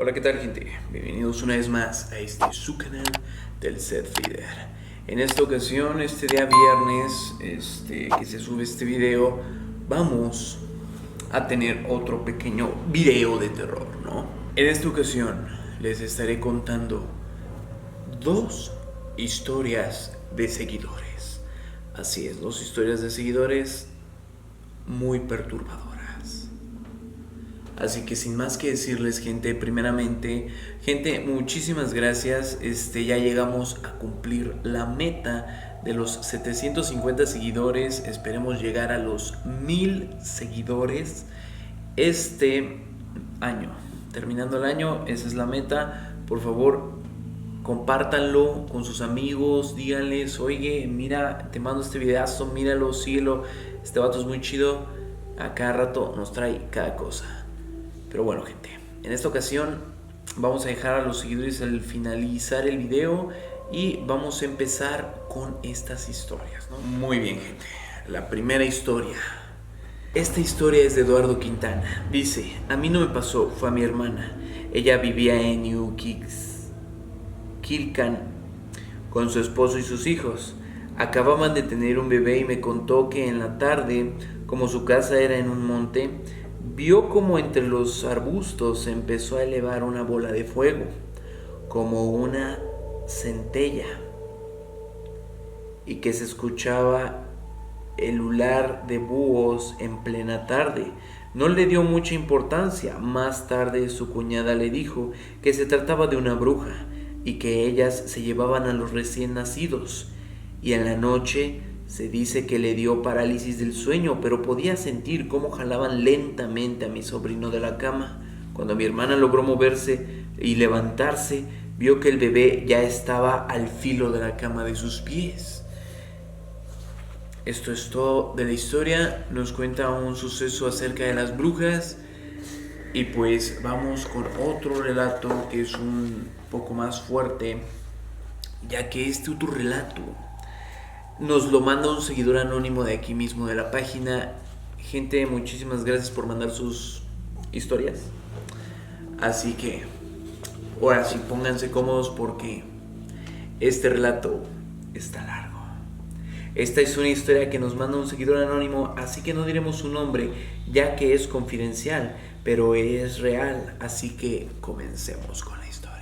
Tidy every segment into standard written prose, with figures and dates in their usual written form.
Hola, ¿qué tal, gente? Bienvenidos una vez más a su canal del Set Feeder. En esta ocasión, este día viernes, que se sube este video, vamos a tener otro pequeño video de terror, ¿no? En esta ocasión les estaré contando dos historias de seguidores. Así es, dos historias de seguidores muy perturbadoras. Así que sin más que decirles, gente, primeramente, gente, muchísimas gracias. Ya llegamos a cumplir la meta de los 750 seguidores. Esperemos llegar a los 1000 seguidores este año. Terminando el año, esa es la meta. Por favor, compártanlo con sus amigos, díganles, oye, mira, te mando este videazo, míralo, síguelo, este vato es muy chido, a cada rato nos trae cada cosa. Pero bueno, gente, en esta ocasión vamos a dejar a los seguidores al finalizar el video y vamos a empezar con estas historias, ¿no? Muy bien, gente, la primera historia. Esta historia es de Eduardo Quintana. Dice, a mí no me pasó, fue a mi hermana. Ella vivía en Kilcan con su esposo y sus hijos. Acababan de tener un bebé y me contó que en la tarde, como su casa era en un monte, vio como entre los arbustos se empezó a elevar una bola de fuego, como una centella, y que se escuchaba el ular de búhos en plena tarde. No le dio mucha importancia. Más tarde su cuñada le dijo que se trataba de una bruja y que ellas se llevaban a los recién nacidos. Y en la noche se dice que le dio parálisis del sueño, pero podía sentir cómo jalaban lentamente a mi sobrino de la cama. Cuando mi hermana logró moverse y levantarse, vio que el bebé ya estaba al filo de la cama de sus pies. Esto es todo de la historia. Nos cuenta un suceso acerca de las brujas. Y pues vamos con otro relato que es un poco más fuerte, ya que este otro relato nos lo manda un seguidor anónimo de aquí mismo de la página. Gente, muchísimas gracias por mandar sus historias. Así que ahora sí, pónganse cómodos porque este relato está largo. Esta es una historia que nos manda un seguidor anónimo, así que no diremos su nombre, ya que es confidencial, pero es real, así que comencemos con la historia.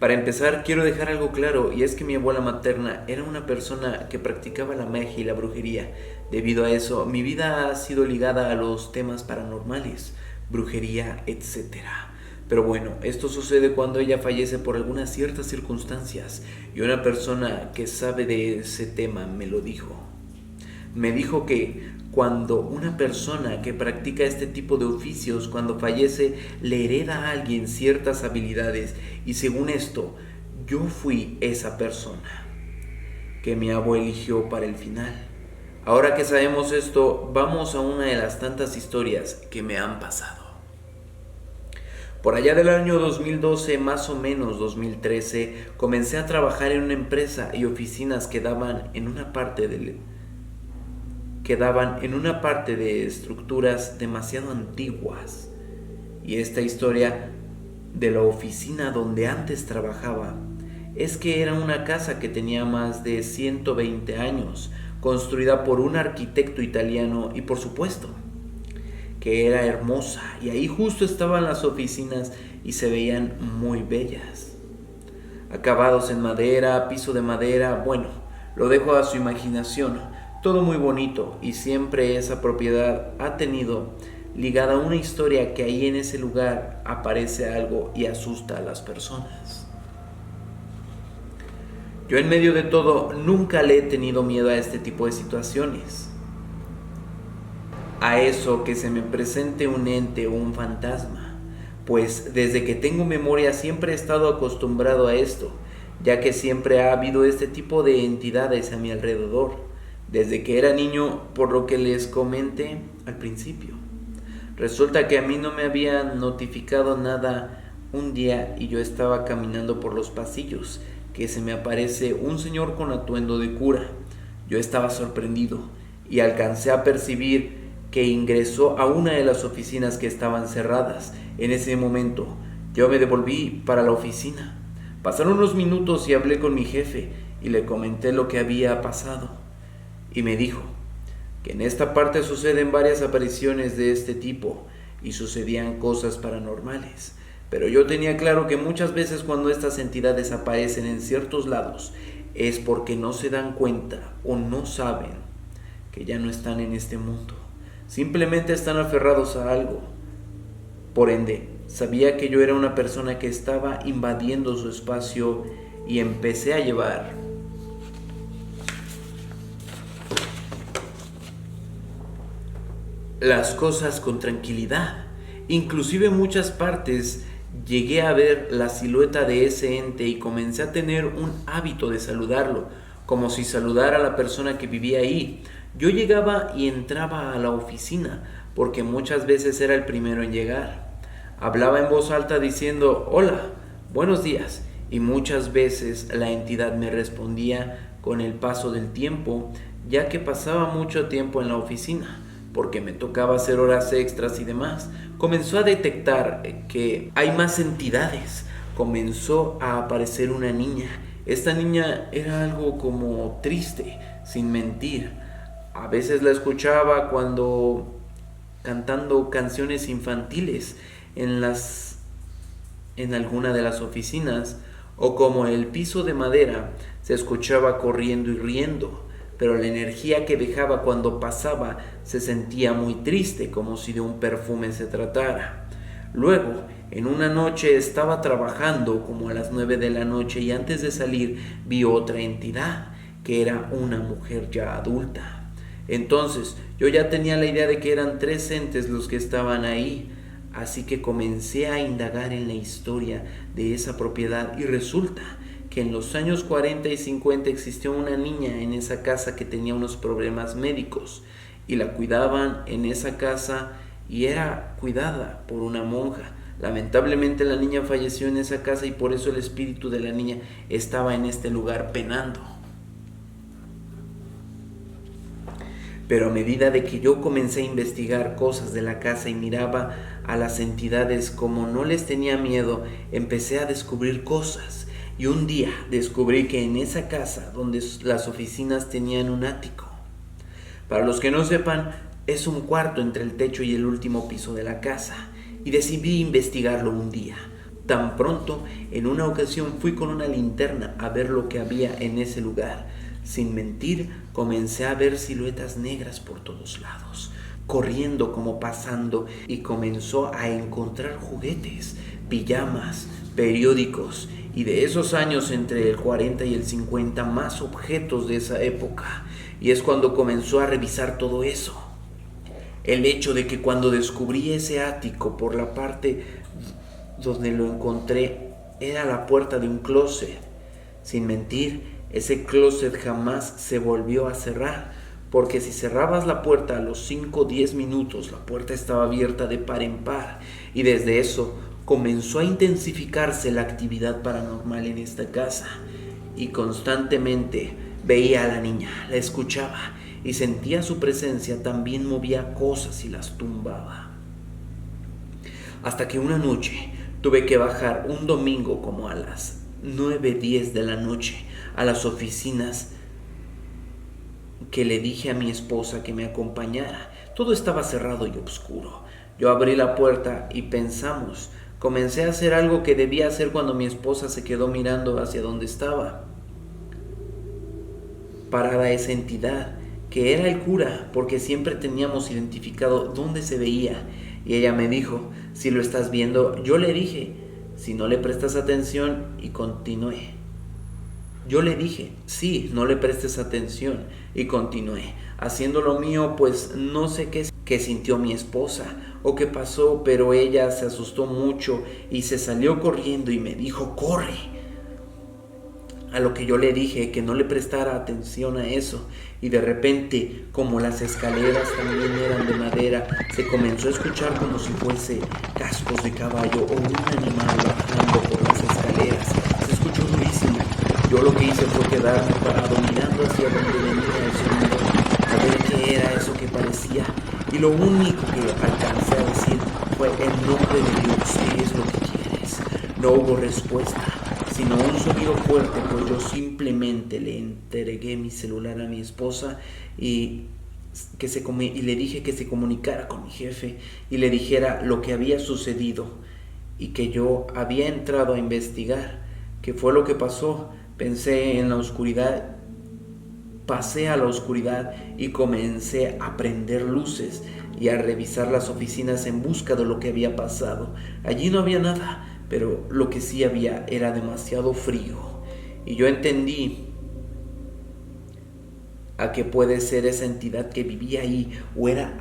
Para empezar, quiero dejar algo claro, y es que mi abuela materna era una persona que practicaba la magia y la brujería. Debido a eso, mi vida ha sido ligada a los temas paranormales, brujería, etc. Pero bueno, esto sucede cuando ella fallece por algunas ciertas circunstancias, y una persona que sabe de ese tema me lo dijo. Me dijo que cuando una persona que practica este tipo de oficios, cuando fallece, le hereda a alguien ciertas habilidades, y según esto, yo fui esa persona que mi abuelo eligió para el final. Ahora que sabemos esto, vamos a una de las tantas historias que me han pasado. Por allá del año 2012, más o menos 2013, comencé a trabajar en una empresa y oficinas que daban en una parte de estructuras demasiado antiguas. Y esta historia de la oficina donde antes trabajaba es que era una casa que tenía más de 120 años, construida por un arquitecto italiano y por supuesto que era hermosa, y ahí justo estaban las oficinas y se veían muy bellas. Acabados en madera, piso de madera, bueno, lo dejo a su imaginación, todo muy bonito, y siempre esa propiedad ha tenido ligada a una historia que ahí en ese lugar aparece algo y asusta a las personas. Yo en medio de todo nunca le he tenido miedo a este tipo de situaciones, a eso que se me presente un ente o un fantasma, pues desde que tengo memoria siempre he estado acostumbrado a esto, ya que siempre ha habido este tipo de entidades a mi alrededor, desde que era niño, por lo que les comenté al principio. Resulta que a mí no me habían notificado nada un día y yo estaba caminando por los pasillos, que se me aparece un señor con atuendo de cura. Yo estaba sorprendido y alcancé a percibir que ingresó a una de las oficinas que estaban cerradas. En ese momento, yo me devolví para la oficina. Pasaron unos minutos y hablé con mi jefe y le comenté lo que había pasado. Y me dijo que en esta parte suceden varias apariciones de este tipo y sucedían cosas paranormales. Pero yo tenía claro que muchas veces cuando estas entidades aparecen en ciertos lados es porque no se dan cuenta o no saben que ya no están en este mundo. Simplemente están aferrados a algo. Por ende, sabía que yo era una persona que estaba invadiendo su espacio y empecé a llevar las cosas con tranquilidad. Inclusive en muchas partes llegué a ver la silueta de ese ente y comencé a tener un hábito de saludarlo, como si saludara a la persona que vivía ahí. Yo llegaba y entraba a la oficina, porque muchas veces era el primero en llegar. Hablaba en voz alta diciendo, hola, buenos días, y muchas veces la entidad me respondía con el paso del tiempo, ya que pasaba mucho tiempo en la oficina, porque me tocaba hacer horas extras y demás. Comenzó a detectar que hay más entidades. Comenzó a aparecer una niña. Esta niña era algo como triste, sin mentir. A veces la escuchaba cuando cantando canciones infantiles en alguna de las oficinas, o como el piso de madera se escuchaba corriendo y riendo, pero la energía que dejaba cuando pasaba se sentía muy triste, como si de un perfume se tratara. Luego, en una noche estaba trabajando como a las 9 de la noche y antes de salir vi otra entidad, que era una mujer ya adulta. Entonces, yo ya tenía la idea de que eran 3 entes los que estaban ahí, así que comencé a indagar en la historia de esa propiedad y resulta que en los años 40 y 50 existió una niña en esa casa que tenía unos problemas médicos y la cuidaban en esa casa y era cuidada por una monja. Lamentablemente la niña falleció en esa casa y por eso el espíritu de la niña estaba en este lugar penando. Pero a medida de que yo comencé a investigar cosas de la casa y miraba a las entidades como no les tenía miedo, empecé a descubrir cosas. Y un día descubrí que en esa casa donde las oficinas tenían un ático. Para los que no sepan, es un cuarto entre el techo y el último piso de la casa. Y decidí investigarlo un día. Tan pronto, en una ocasión fui con una linterna a ver lo que había en ese lugar. Sin mentir, comencé a ver siluetas negras por todos lados, corriendo como pasando, y comenzó a encontrar juguetes, pijamas, periódicos, y de esos años entre el 40 y el 50 más objetos de esa época. Y es cuando comenzó a revisar todo eso. El hecho de que cuando descubrí ese ático por la parte donde lo encontré era la puerta de un closet. Sin mentir, ese closet jamás se volvió a cerrar, porque si cerrabas la puerta a los 5 o 10 minutos, la puerta estaba abierta de par en par, y desde eso comenzó a intensificarse la actividad paranormal en esta casa, y constantemente veía a la niña, la escuchaba, y sentía su presencia, también movía cosas y las tumbaba. Hasta que una noche tuve que bajar un domingo como a las 9:10 de la noche a las oficinas, que le dije a mi esposa que me acompañara. Todo estaba cerrado y oscuro. Yo abrí la puerta y pensamos. Comencé a hacer algo que debía hacer cuando mi esposa se quedó mirando hacia donde estaba parada esa entidad, que era el cura, porque siempre teníamos identificado dónde se veía. Y ella me dijo, si lo estás viendo. Yo le dije, si no le prestas atención, y continué. Yo le dije, sí, no le prestes atención, y continué haciendo lo mío, pues no sé qué sintió mi esposa o qué pasó, pero ella se asustó mucho y se salió corriendo y me dijo, corre. A lo que yo le dije que no le prestara atención a eso, y de repente, como las escaleras también eran de madera, se comenzó a escuchar como si fuese cascos de caballo o un animal bajando por las escaleras. Se escuchó durísimo. Yo lo que hice fue quedarme parado mirando hacia donde venía el sonido, a ver qué era eso que parecía, y lo único que alcancé a decir fue: en nombre de Dios, ¿qué es lo que quieres? No hubo respuesta, sino un sonido fuerte, pues yo simplemente le entregué mi celular a mi esposa y y le dije que se comunicara con mi jefe y le dijera lo que había sucedido y que yo había entrado a investigar qué fue lo que pasó. Pensé en la oscuridad, pasé a la oscuridad y comencé a prender luces y a revisar las oficinas en busca de lo que había pasado. Allí no había nada, pero lo que sí había era demasiado frío. Y yo entendí a qué puede ser esa entidad que vivía ahí, o era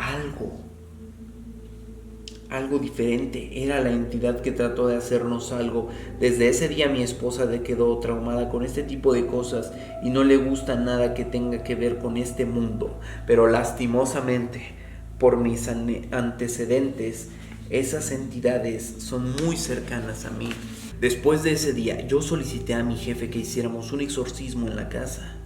algo diferente. Era la entidad que trató de hacernos algo. Desde ese día mi esposa quedó traumada con este tipo de cosas y no le gusta nada que tenga que ver con este mundo. Pero lastimosamente, por mis antecedentes, esas entidades son muy cercanas a mí. Después de ese día, yo solicité a mi jefe que hiciéramos un exorcismo en la casa.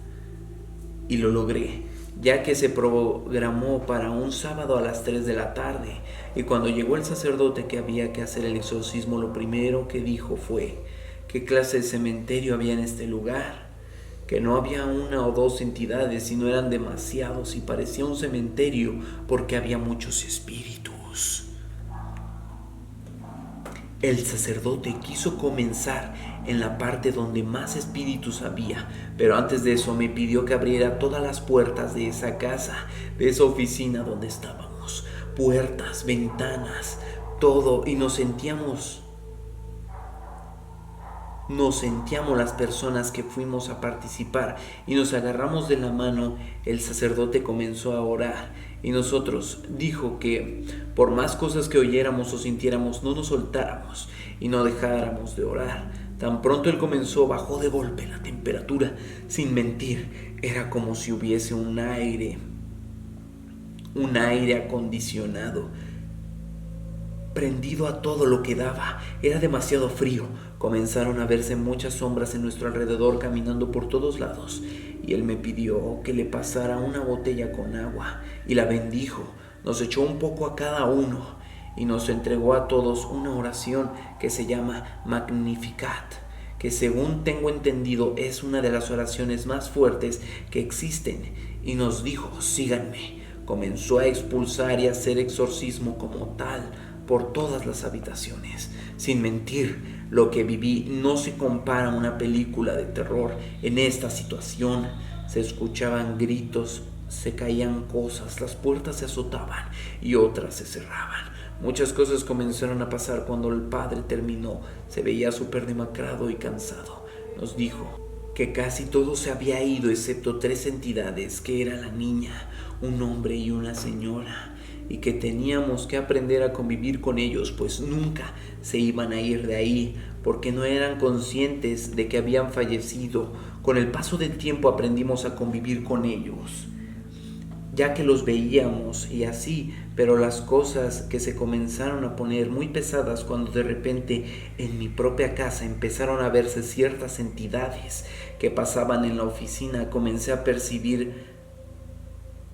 Y lo logré, ya que se programó para un sábado a las 3 de la tarde. Y cuando llegó el sacerdote que había que hacer el exorcismo, lo primero que dijo fue: ¿qué clase de cementerio había en este lugar? Que no había una o dos entidades, sino eran demasiados, y parecía un cementerio porque había muchos espíritus. El sacerdote quiso comenzar en la parte donde más espíritus había, pero antes de eso me pidió que abriera todas las puertas de esa casa, de esa oficina donde estábamos. Puertas, ventanas, todo, y nos sentíamos las personas que fuimos a participar y nos agarramos de la mano. El sacerdote comenzó a orar y nosotros dijo que por más cosas que oyéramos o sintiéramos, no nos soltáramos y no dejáramos de orar. Tan pronto él comenzó, bajó de golpe la temperatura. Sin mentir, era como si hubiese un aire acondicionado prendido a todo lo que daba. Era demasiado frío. Comenzaron a verse muchas sombras en nuestro alrededor caminando por todos lados, y él me pidió que le pasara una botella con agua y la bendijo. Nos echó un poco a cada uno y nos entregó a todos una oración que se llama Magnificat, que según tengo entendido es una de las oraciones más fuertes que existen, y nos dijo: síganme. Comenzó a expulsar y a hacer exorcismo como tal por todas las habitaciones. Sin mentir, lo que viví no se compara a una película de terror. En esta situación se escuchaban gritos, se caían cosas, las puertas se azotaban y otras se cerraban. Muchas cosas comenzaron a pasar cuando el padre terminó. Se veía súper demacrado y cansado. Nos dijo que casi todo se había ido excepto 3 entidades, que era la niña, un hombre y una señora, y que teníamos que aprender a convivir con ellos, pues nunca se iban a ir de ahí, porque no eran conscientes de que habían fallecido. Con el paso del tiempo aprendimos a convivir con ellos, ya que los veíamos y así, pero las cosas que se comenzaron a poner muy pesadas cuando de repente en mi propia casa empezaron a verse ciertas entidades que pasaban en la oficina. Comencé a percibir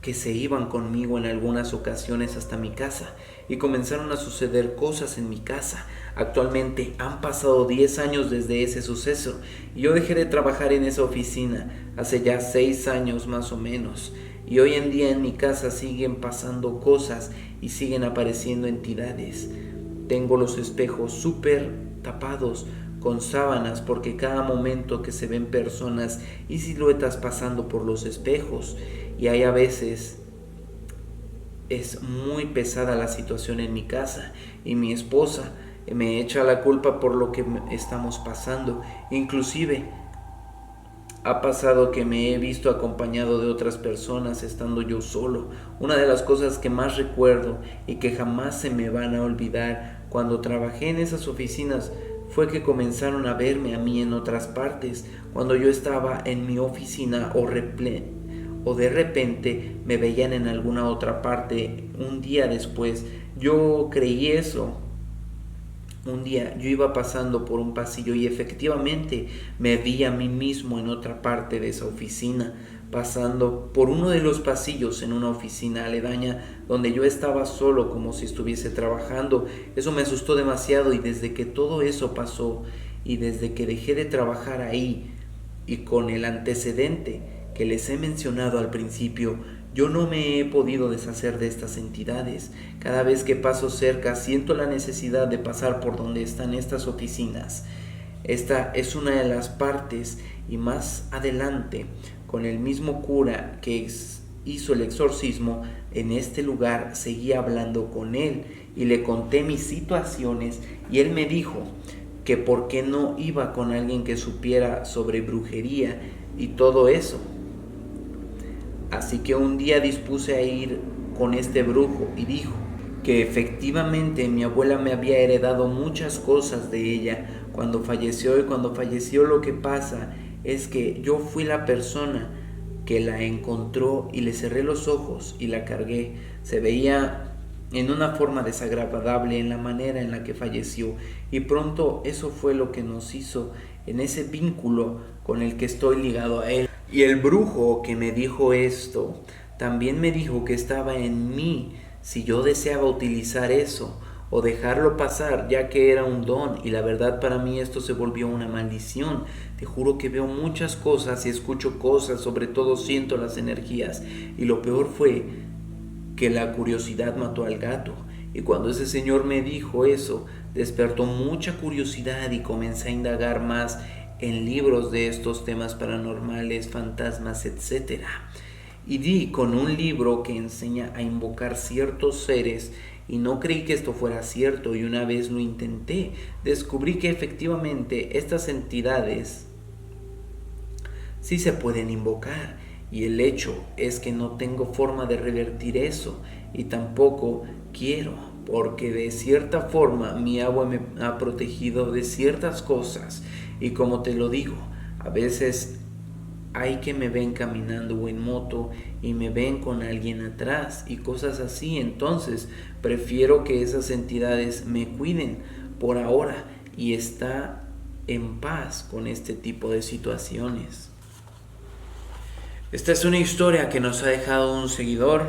que se iban conmigo en algunas ocasiones hasta mi casa, y comenzaron a suceder cosas en mi casa. Actualmente han pasado 10 años desde ese suceso y yo dejé de trabajar en esa oficina hace ya 6 años más o menos, y hoy en día en mi casa siguen pasando cosas y siguen apareciendo entidades. Tengo los espejos súper tapados con sábanas porque cada momento que se ven personas y siluetas pasando por los espejos, y hay a veces es muy pesada la situación en mi casa y mi esposa me echa la culpa por lo que estamos pasando. Inclusive ha pasado que me he visto acompañado de otras personas estando yo solo. Una de las cosas que más recuerdo y que jamás se me van a olvidar cuando trabajé en esas oficinas fue que comenzaron a verme a mí en otras partes cuando yo estaba en mi oficina, o de repente me veían en alguna otra parte. Un día después yo creí eso. Un día yo iba pasando por un pasillo y efectivamente me vi a mí mismo en otra parte de esa oficina. pasando por uno de los pasillos en una oficina aledaña donde yo estaba solo como si estuviese trabajando. Eso me asustó demasiado, y desde que todo eso pasó y desde que dejé de trabajar ahí y con el antecedente que les he mencionado al principio, yo no me he podido deshacer de estas entidades. Cada vez que paso cerca siento la necesidad de pasar por donde están estas oficinas. Esta es una de las partes, y más adelante, con el mismo cura que hizo el exorcismo en este lugar, seguí hablando con él y le conté mis situaciones, y él me dijo que por qué no iba con alguien que supiera sobre brujería y todo eso. Así que un día dispuse a ir con este brujo, y dijo que efectivamente mi abuela me había heredado muchas cosas de ella cuando falleció, y cuando falleció lo que pasa es que yo fui la persona que la encontró y le cerré los ojos y la cargué. Se veía en una forma desagradable en la manera en la que falleció, y pronto eso fue lo que nos hizo en ese vínculo con el que estoy ligado a él. Y el brujo que me dijo esto también me dijo que estaba en mí si yo deseaba utilizar eso o dejarlo pasar, ya que era un don, y la verdad para mí esto se volvió una maldición. Te juro que veo muchas cosas y escucho cosas, sobre todo siento las energías, y lo peor fue que la curiosidad mató al gato. Y cuando ese señor me dijo eso, despertó mucha curiosidad y comencé a indagar más en libros de estos temas paranormales, fantasmas, etc. Y di con un libro que enseña a invocar ciertos seres, y no creí que esto fuera cierto, y una vez lo intenté, descubrí que efectivamente estas entidades sí se pueden invocar, y el hecho es que no tengo forma de revertir eso, y tampoco quiero, porque de cierta forma mi agua me ha protegido de ciertas cosas. Y como te lo digo, a veces hay que me ven caminando o en moto y me ven con alguien atrás y cosas así. Entonces prefiero que esas entidades me cuiden por ahora y está en paz con este tipo de situaciones. Esta es una historia que nos ha dejado un seguidor.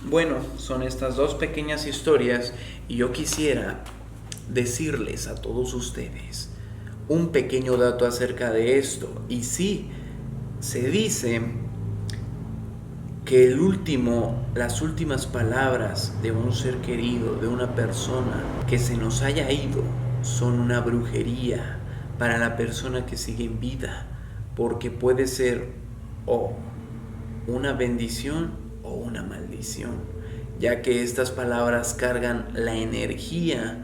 Bueno, son estas dos pequeñas historias, y yo quisiera decirles a todos ustedes un pequeño dato acerca de esto. Y sí, se dice que las últimas palabras de un ser querido, de una persona que se nos haya ido, son una brujería para la persona que sigue en vida, porque puede ser o una bendición o una maldición, ya que estas palabras cargan la energía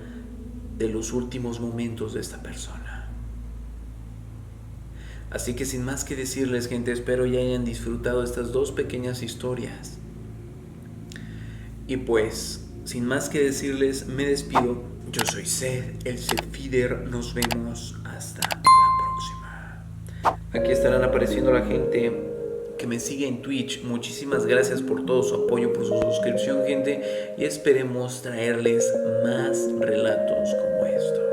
de los últimos momentos de esta persona. Así que sin más que decirles, gente, espero ya hayan disfrutado estas dos pequeñas historias. Y pues, sin más que decirles, me despido. Yo soy Seth, el Seth Feeder. Nos vemos hasta la próxima. Aquí estarán apareciendo la gente que me sigue en Twitch. Muchísimas gracias por todo su apoyo, por su suscripción, gente. Y esperemos traerles más relatos como estos.